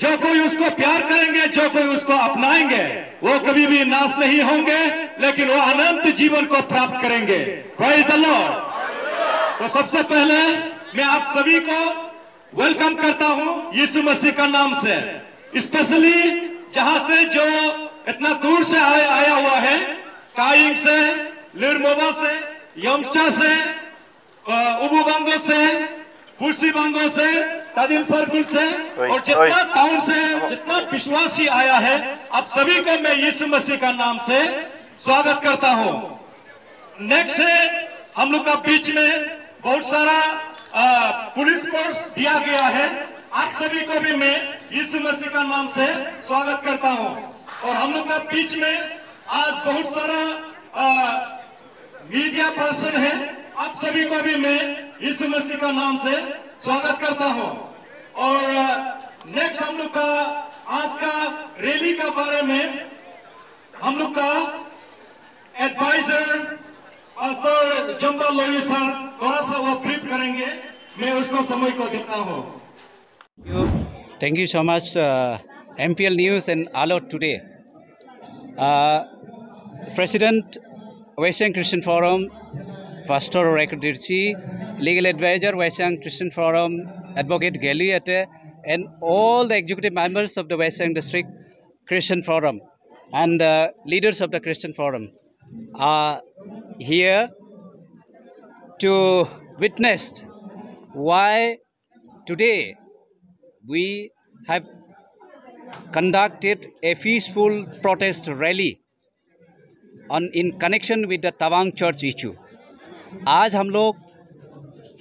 जो कोई उसको प्यार करेंगे, जो कोई उसको अपनाएंगे, वो कभी भी नाश नहीं होंगे, लेकिन वो अनंत जीवन को प्राप्त करेंगे। Praise the Lord. तो सबसे पहले मैं आप सभी को वेलकम करता हूं यीशु मसीह का नाम से, स्पेशली जहां से जो इतना दूर से आया हुआ है, कायिंग से, लिरमोबा से, यमचा से, उबुबंगो से, पुरसीबंगो से, ताजिल सर्कुल से और जितना टाउन से जितना विश्वासी आया है, आप सभी को मैं यीशु मसीह का नाम से स्वागत करता हूं। नेक्स्ट है हम लोग का बीच में बहुत सारा पुलिस फोर्स दिया गया है। आप सभी को भी मैं यीशु मसीह का नाम से स्वागत करता हूं। और हम लोग का बीच में आज बहुत सारा मीडिया पर्सन है, आप सभी को भी मैं यीशु मसीह का नाम से स्वागत करता हूं। और नेक्स्ट हम लोग का आज का रैली का बारे में हम लोग का एडवाइजर पास्टर जंबा लोई सर थोड़ा सा वो ब्रीफ करेंगे, मैं उसको समय को देता हूं। Thank you so much, MPL News and Alert today. President, Western Christian Forum, Pastor Rekordirchi, Legal Advisor, Western Christian Forum, Advocate Galiate, and all the executive members of the Western District Christian Forum and the leaders of the Christian Forums are here to witness why today we have conducted a peaceful protest rally in connection with the Tawang Church issue. आज हम लोग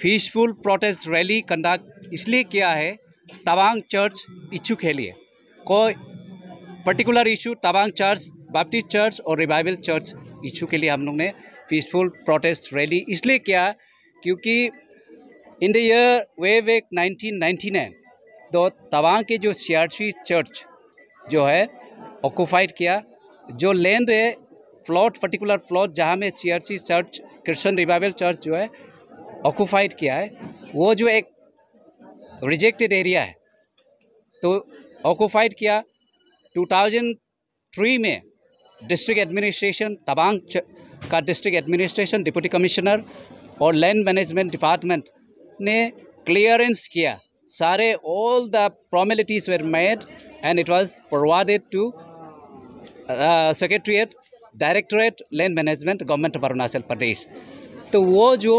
peaceful protest rally conduct इसलिए किया है Tawang church issue के लिए। कोई particular issue Tawang church, Baptist church और रिवाइवल चर्च इशू के लिए हम लोग ने पीसफुल प्रोटेस्ट रैली इसलिए किया क्योंकि इन द ईयर वे 1999 तो तवांग के जो CRC चर्च जो है ऑक्यूपाइड किया, जो लैंड है प्लॉट पर्टिकुलर प्लॉट जहाँ में CRC church Christian revival church जो है ऑक्यूपाइड किया है, वो जो एक रिजेक्टेड एरिया है तो ऑक्यूपाइड किया। 2003 में डिस्ट्रिक्ट एडमिनिस्ट्रेशन तवांग का डिस्ट्रिक्ट एडमिनिस्ट्रेशन, डिप्टी कमिश्नर और लैंड मैनेजमेंट डिपार्टमेंट ने क्लियरेंस किया, सारे all the formalities were made and it was forwarded to secretariat directorate land management government of Arunachal Pradesh. तो वो जो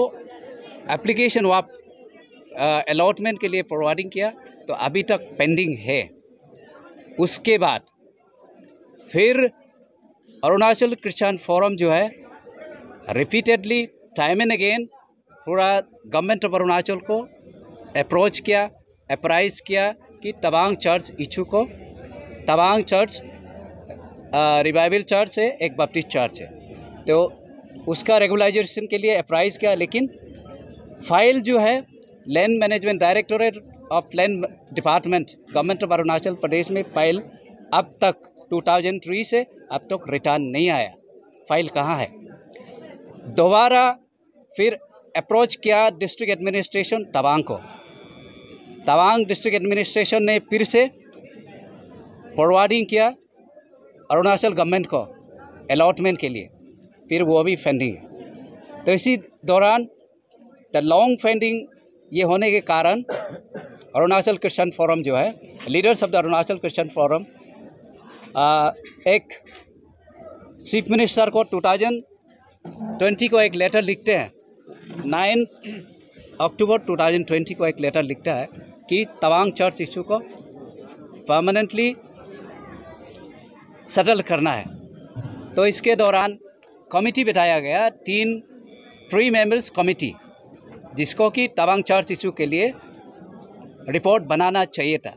एप्लीकेशन वो अलॉटमेंट के लिए फॉरवर्डिंग किया तो अभी तक पेंडिंग है। उसके बाद फिर अरुणाचल क्रिश्चियन फोरम जो है रिपीटेडली टाइम एंड अगेन पूरा गवर्नमेंट ऑफ अरुणाचल को अप्रोच किया, अप्राइज किया कि तवांग चर्च इशू को, तवांग चर्च रिवाइवल चर्च है, एक बैप्टिस्ट चर्च है, तो उसका रेगुलाइजेशन के लिए अप्राइज किया। लेकिन फाइल जो है land management directorate of land department government of Arunachal Pradesh में फाइल अब तक 2003 से अब तक रिटर्न नहीं आया। फाइल कहाँ है? दोबारा फिर अप्रोच किया डिस्ट्रिक्ट एडमिनिस्ट्रेशन तवांग को, तवांग डिस्ट्रिक्ट एडमिनिस्ट्रेशन ने फिर से फॉरवर्डिंग किया अरुणाचल गवर्नमेंट को अलॉटमेंट के लिए, फिर वो भी पेंडिंग है। तो इसी दौरान द लॉन्ग पेंडिंग ये होने के कारण अरुणाचल क्रिश्चियन फोरम जो है, leaders of the Arunachal Christian forum एक चीफ मिनिस्टर को 2020 को एक लेटर लिखते हैं, 9 अक्टूबर 2020 को एक लेटर लिखता है कि तवांग चर्च इशू को परमानेंटली सेटल करना है। तो इसके दौरान कमिटी बिठाया गया, 3 मेंबर्स कमिटी, जिसको कि तवांग चर्च इशू के लिए रिपोर्ट बनाना चाहिए था।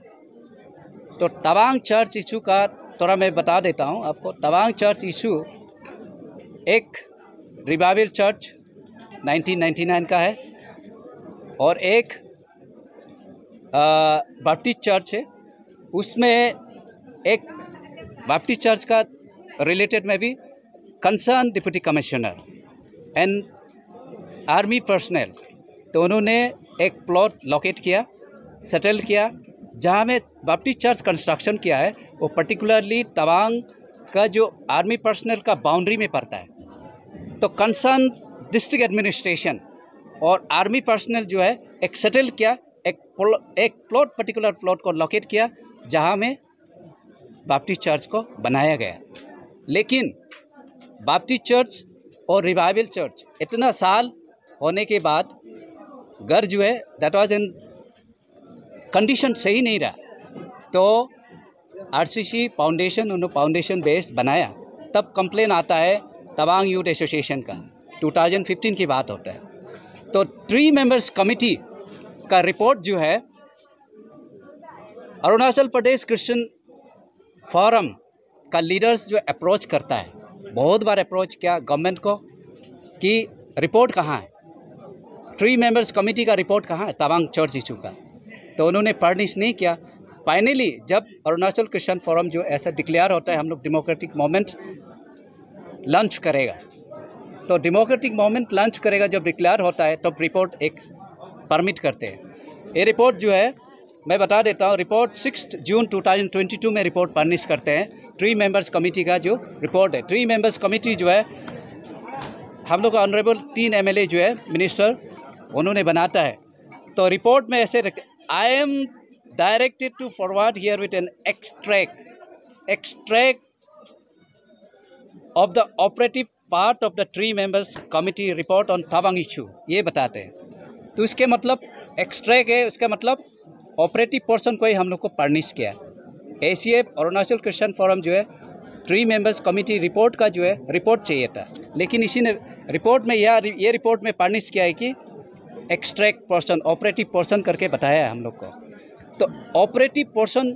तो तवांग चर्च इशू का थोड़ा मैं बता देता हूँ आपको। तवांग चर्च इशू एक रिवाइवल चर्च 1999 का है और एक बैप्टिस्ट चर्च है। उसमें एक बैप्टिस्ट चर्च का रिलेटेड में भी concern deputy commissioner and army personnel, तो उन्होंने एक प्लॉट लोकेट किया, सेटल किया, जहाँ में बैप्टिस्ट चर्च कंस्ट्रक्शन किया है वो पर्टिकुलरली तवांग का जो आर्मी पर्सनल का बाउंड्री में पड़ता है। तो कंसर्न डिस्ट्रिक्ट एडमिनिस्ट्रेशन और आर्मी पर्सनल जो है एक सेटल किया, एक प्लॉट पर्टिकुलर प्लॉट को लोकेट किया जहाँ में बैप्टिस्ट चर्च को बनाया गया। लेकिन बैप्टिस्ट चर्च और रिवाइवल चर्च इतना साल होने के बाद घर जो है दैट वाज इन कंडीशन सही नहीं रहा, तो आरसीसी फाउंडेशन उन्होंने फाउंडेशन बेस्ड बनाया। तब कंप्लेन आता है तवांग यूथ एसोसिएशन का, 2015 की बात होता है। तो 3 मेंबर्स कमिटी का रिपोर्ट जो है अरुणाचल प्रदेश क्रिश्चियन फोरम का लीडर्स जो अप्रोच करता है, बहुत बार अप्रोच किया गवर्नमेंट को कि रिपोर्ट कहाँ है, 3 मेंबर्स कमिटी का रिपोर्ट कहाँ है तवांग चर्च इशू का, तो उन्होंने फर्निश नहीं किया। फाइनली जब अरुणाचल क्रिश्चियन फोरम जो ऐसा डिक्लेयर होता है हम लोग डेमोक्रेटिक मूवमेंट लॉन्च करेगा, तो डेमोक्रेटिक मूवमेंट लॉन्च करेगा जब डिक्लेयर होता है तब रिपोर्ट एक परमिट करते हैं। ये रिपोर्ट जो है मैं बता देता हूँ, रिपोर्ट 6 जून 2022 में रिपोर्ट फर्निश करते हैं। 3 मेंबर्स कमिटी का जो रिपोर्ट है, 3 मेंबर्स कमिटी जो है हम लोग का ऑनरेबल 3 MLA जो है मिनिस्टर उन्होंने बनाता है। तो रिपोर्ट में ऐसे I am directed to forward herewith an extract of the operative part of the 3 members committee report on Tawang issue, ये बताते हैं। तो इसके मतलब एक्सट्रैक्ट है, उसका मतलब ऑपरेटिव पोर्शन को ही हम लोग को फर्निश किया। ACF अरुणाचल क्रिश्चियन फोरम जो है 3 मेंबर्स कमिटी रिपोर्ट का जो है रिपोर्ट चाहिए था, लेकिन इसी ने रिपोर्ट में ये रिपोर्ट में फर्निश किया है कि एक्सट्रैक्ट पोर्शन, ऑपरेटिव पोर्शन करके बताया है हम लोग को। तो ऑपरेटिव पोर्शन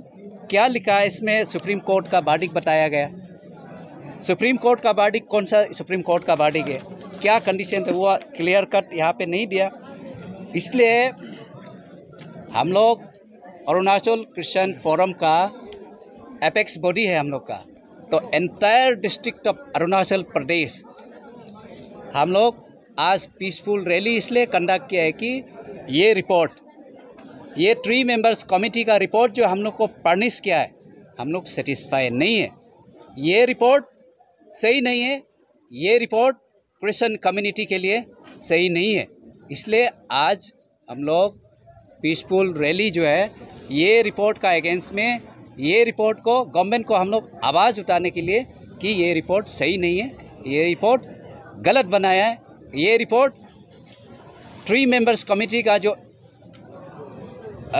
क्या लिखा है इसमें, सुप्रीम कोर्ट का वर्डिक्ट बताया गया। सुप्रीम कोर्ट का वर्डिक्ट कौन सा सुप्रीम कोर्ट का वर्डिक्ट है, क्या कंडीशन है, वो क्लियर कट यहाँ पे नहीं दिया। इसलिए हम लोग अरुणाचल क्रिश्चियन फोरम का एपेक्स बॉडी है हम लोग का, तो एंटायर डिस्ट्रिक्ट ऑफ अरुणाचल प्रदेश हम लोग आज पीसफुल रैली इसलिए कंडक्ट किया है कि ये रिपोर्ट, ये 3 मेंबर्स कमेटी का रिपोर्ट जो हम लोग को फर्निश किया है, हम लोग सेटिस्फाई नहीं है। ये रिपोर्ट सही नहीं है, ये रिपोर्ट क्रिश्चियन कम्युनिटी के लिए सही नहीं है। इसलिए आज हम लोग पीसफुल रैली जो है ये रिपोर्ट का अगेंस्ट में, ये रिपोर्ट को गवर्नमेंट को हम लोग आवाज़ उठाने के लिए कि ये रिपोर्ट सही नहीं है, ये रिपोर्ट गलत बनाया है, ये रिपोर्ट 3 मेंबर्स कमेटी का जो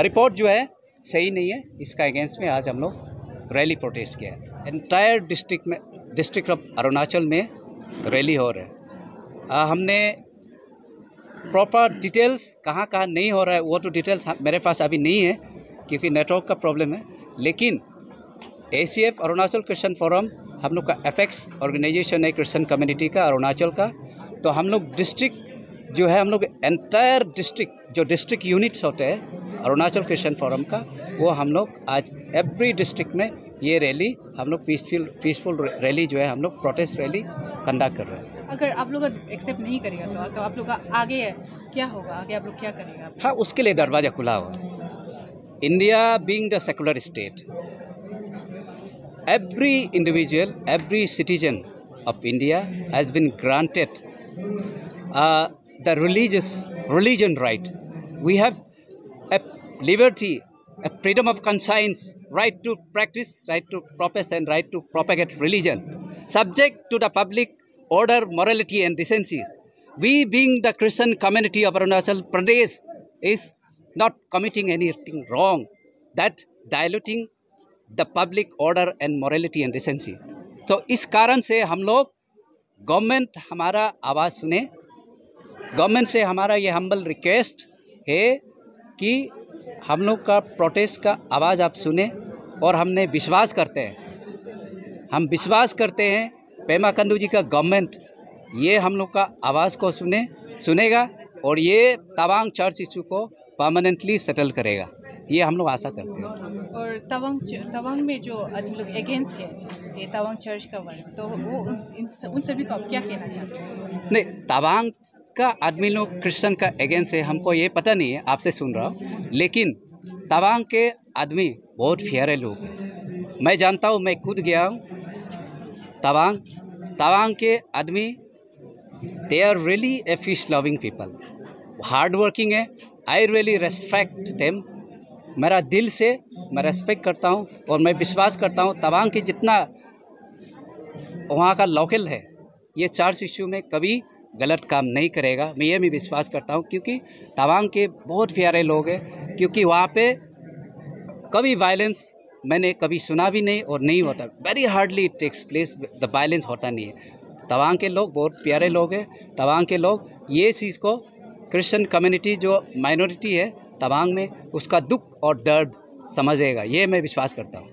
रिपोर्ट जो है सही नहीं है, इसका अगेंस्ट में आज हम लोग रैली प्रोटेस्ट किया है। एंटायर डिस्ट्रिक्ट ऑफ अरुणाचल में रैली हो रहा है। हमने प्रॉपर डिटेल्स कहाँ कहाँ नहीं हो रहा है वो तो डिटेल्स मेरे पास अभी नहीं है क्योंकि नेटवर्क का प्रॉब्लम है, लेकिन ACF अरुणाचल क्रिश्चियन फोरम हम लोग का एफेक्स ऑर्गेनाइजेशन है क्रिश्चियन कम्युनिटी का अरुणाचल का। तो हम लोग डिस्ट्रिक्ट जो है, हम लोग एंटायर डिस्ट्रिक्ट जो डिस्ट्रिक्ट यूनिट्स होते हैं अरुणाचल क्रिश्चियन फोरम का, वो हम लोग आज एवरी डिस्ट्रिक्ट में ये रैली हम लोग पीसफुल रैली जो है हम लोग प्रोटेस्ट रैली कंडक्ट कर रहे हैं। अगर आप लोग एक्सेप्ट नहीं करेगा तो आप लोग का आगे क्या होगा, आगे आप लोग क्या करेगा? हाँ, उसके लिए दरवाज़ा खुला हुआ। India being the secular state, every individual, every citizen of India has been granted the religion right. We have a liberty, a freedom of conscience, right to practice, right to profess and right to propagate religion, subject to the public order, morality and decency. We being the Christian community of Arunachal Pradesh is not committing anything wrong that diluting the public order and morality and decency. तो इस कारण से हम लोग government हमारा आवाज़ सुने, government से हमारा ये हम्बल रिक्वेस्ट है कि हम लोग का प्रोटेस्ट का आवाज़ आप सुने। और हमने विश्वास करते हैं, हम विश्वास करते हैं पेमा खांडू जी का गवर्नमेंट ये हम लोग का आवाज़ को सुनेगा और ये तवांग चर्च इशू को परमानेंटली सेटल करेगा, ये हम लोग आशा करते हैं। और तवांग में जो आदमी लोग अगेंस्ट है ये तवांग चर्च का वर्ग, तो वो उन सभी को आप क्या कहना चाहते हैं? नहीं, तवांग का आदमी लोग क्रिश्चियन का अगेंस्ट है हमको ये पता नहीं है, आपसे सुन रहा हूँ, लेकिन तवांग के आदमी बहुत प्यारे लोग हैं। मैं जानता हूँ, मैं खुद गया हूँ तवांग के आदमी, they are really a fish loving people, hard working है। आई रियली रेस्पेक्ट देम, मेरा दिल से मैं रेस्पेक्ट करता हूँ और मैं विश्वास करता हूँ तवांग के जितना वहाँ का लोकल है ये चर्च इशू में कभी गलत काम नहीं करेगा, मैं ये भी विश्वास करता हूँ क्योंकि तवांग के बहुत प्यारे लोग हैं। क्योंकि वहाँ पे कभी वायलेंस मैंने कभी सुना भी नहीं और नहीं होता, very hardly it takes place, the violence होता नहीं है। तवांग के लोग बहुत प्यारे लोग हैं। तवांग के लोग ये चीज़ को क्रिश्चियन कम्युनिटी जो माइनॉरिटी है तवांग में उसका दुख और दर्द समझेगा, ये मैं विश्वास करता हूँ।